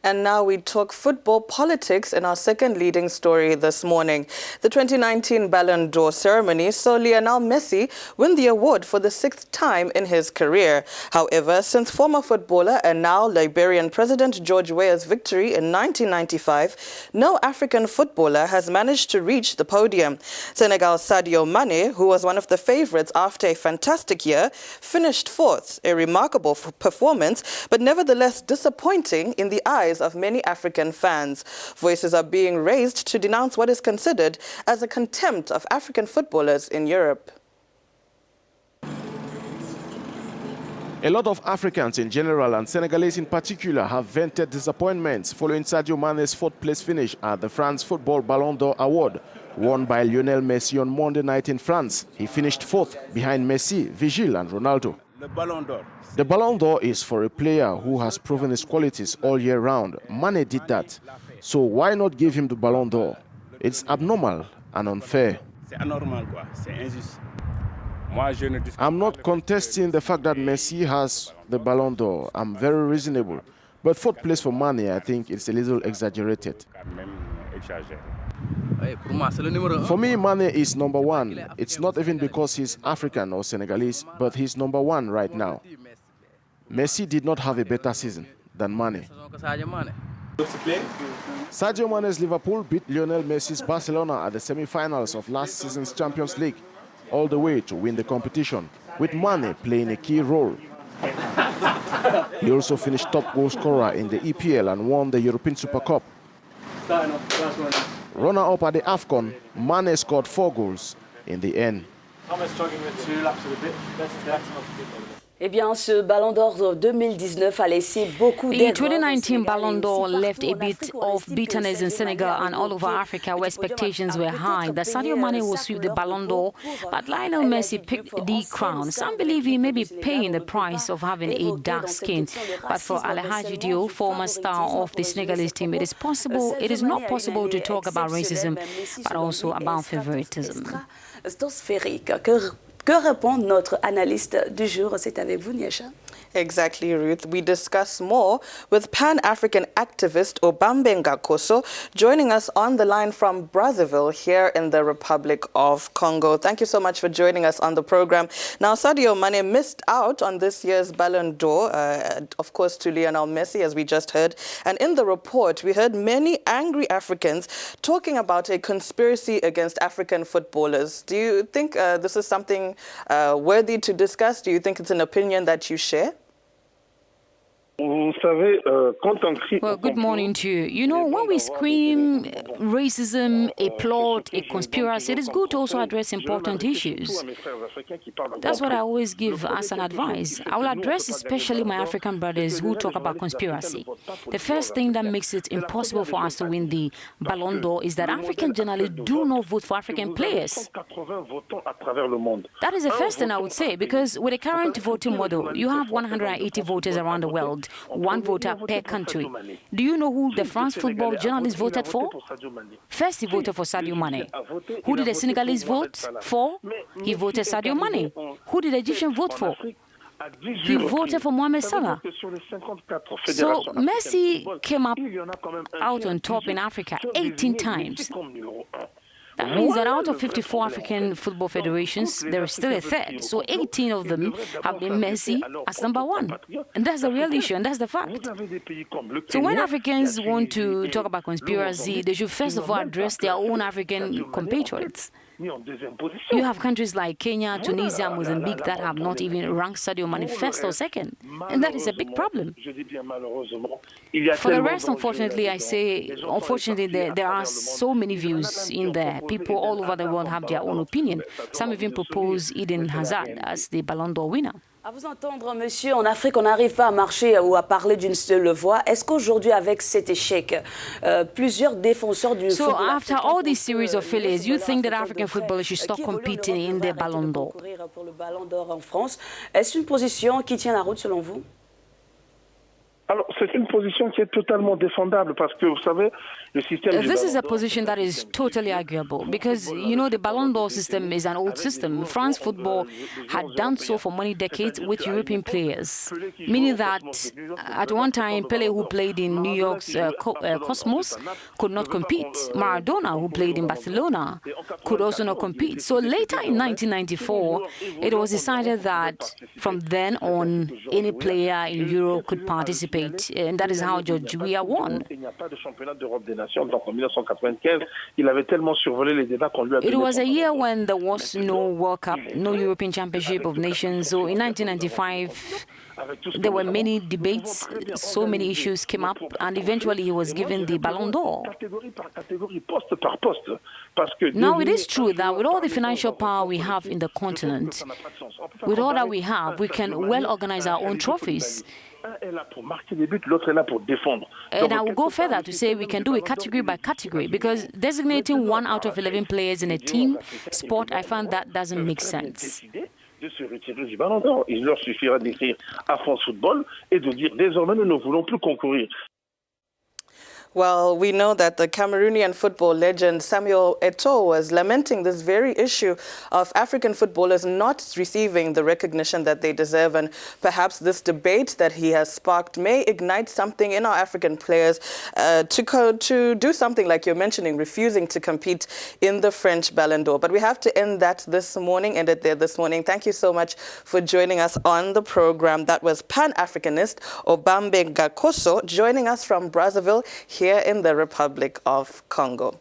And now we talk football politics in our second leading story this morning. The 2019 Ballon d'Or ceremony saw Lionel Messi win the award for the 6th time in his career. However, since former footballer and now Liberian President George Weah's victory in 1995, no African footballer has managed to reach the podium. Senegal's Sadio Mané, who was one of the favourites after a fantastic year, finished 4th, a remarkable performance, but nevertheless disappointing in the eyes of many African fans. Voices are being raised to denounce what is considered as a contempt of African footballers in Europe. A lot of Africans in general and Senegalese in particular have vented disappointments following Sadio Mané's 4th-place finish at the France Football Ballon d'Or award, won by Lionel Messi on Monday night in France. He finished 4th behind Messi, Vigil and Ronaldo. The Ballon d'Or is for a player who has proven his qualities all year round. Mané did that. So why not give him the Ballon d'Or? It's abnormal and unfair. I'm not contesting the fact that Messi has the Ballon d'Or. I'm very reasonable. But 4th place for Mané, I think it's a little exaggerated. For me, Mané is number 1. It's not even because he's African or Senegalese, but he's number 1 right now. Messi did not have a better season than Mané. Sadio Mané's Liverpool beat Lionel Messi's Barcelona at the semi-finals of last season's Champions League, all the way to win the competition, with Mané playing a key role. He also finished top goal scorer in the EPL and won the European Super Cup. Runner-up at the AFCON, Mané scored 4 goals in the end. Eh bien, ce Ballon d'Or 2019 a laissé beaucoup The 2019 Ballon d'Or left a bit of bitterness in Senegal and all over Africa, where expectations were high that Sadio Mané will sweep the Ballon d'Or, but Lionel Messi picked the crown. Some believe he may be paying the price of having a dark skin. But for Alhaji Diop, former star of the Senegalese team, it is not possible to talk about racism, but also about favoritism. Que répond notre analyste du jour? C'est avec vous, Nyesha. Exactly, Ruth. We discuss more with Pan-African activist Obambe Ngakoso joining us on the line from Brazzaville here in the Republic of Congo. Thank you so much for joining us on the program. Now, Sadio Mané missed out on this year's Ballon d'Or, of course, to Lionel Messi, as we just heard. And in the report, we heard many angry Africans talking about a conspiracy against African footballers. Do you think this is something worthy to discuss? Do you think it's an opinion that you share? Well, good morning to you. You know, when we scream racism, a plot, a conspiracy, it is good to also address important issues. That's what I always give as an advice. I will address especially my African brothers who talk about conspiracy. The first thing that makes it impossible for us to win the Ballon d'Or is that African journalists do not vote for African players. That is the first thing I would say, because with the current voting model, you have 180 voters around the world. 1 voter per country. Do you know who the France football journalist voted for? First, he voted for Sadio Mané. Who did the Senegalese vote for? He voted Sadio Mané. Who did the Egyptian vote for? He voted for Mohamed Salah. So Messi came out on top in Africa 18 times. That means that out of 54 African football federations, there is still a third. So 18 of them have been Messi as number 1. And that's the real issue, and that's the fact. So when Africans want to talk about conspiracy, they should first of all address their own African compatriots. You have countries like Kenya, Tunisia, Mozambique that have not even ranked Sadio Mané first or second. And that is a big problem. For the rest, unfortunately, I say, unfortunately, there are so many views in there. People all over the world have their own opinion. Some even propose Eden Hazard as the Ballon d'Or winner. À vous entendre, monsieur, en Afrique, on n'arrive pas à marcher ou à parler d'une seule voix. Est-ce qu'aujourd'hui, avec cet échec, plusieurs défenseurs du football... So, after all this series of failures, you think that African footballers should stop competing in the Ballon d'Or? Pour le Ballon d'Or en France, est-ce une position qui tient la route selon vous? Alors, c'est une position qui est totalement défendable parce que, vous savez, le système This is a position that is totally arguable because, you know, the Ballon d'Or system is an old system. France football had done so for many decades with European players, meaning that at one time, Pelé, who played in New York's Cosmos, could not compete. Maradona, who played in Barcelona, could also not compete. So later in 1994, it was decided that from then on, any player in Europe could participate. And that is how George Weah won. It was a year when there was no World Cup, no European Championship of Nations. So in 1995, there were many debates, so many issues came up, and eventually he was given the Ballon d'Or. Now, it is true that with all the financial power we have in the continent, with all that we have, we can well organize our own trophies. And I will go further to say we can do it category by category, because designating 1 out of 11 players in a team sport, I find that doesn't make sense. De se retirer du Ballon d'Or. Il leur suffira d'écrire à France Football et de dire désormais nous ne voulons plus concourir. Well, we know that the Cameroonian football legend Samuel Eto'o was lamenting this very issue of African footballers not receiving the recognition that they deserve, and perhaps this debate that he has sparked may ignite something in our African players to do something like you're mentioning, refusing to compete in the French Ballon d'Or. But we have to end it there this morning. Thank you so much for joining us on the program. That was Pan-Africanist Obambe Gakoso joining us from Brazzaville, here in the Republic of Congo.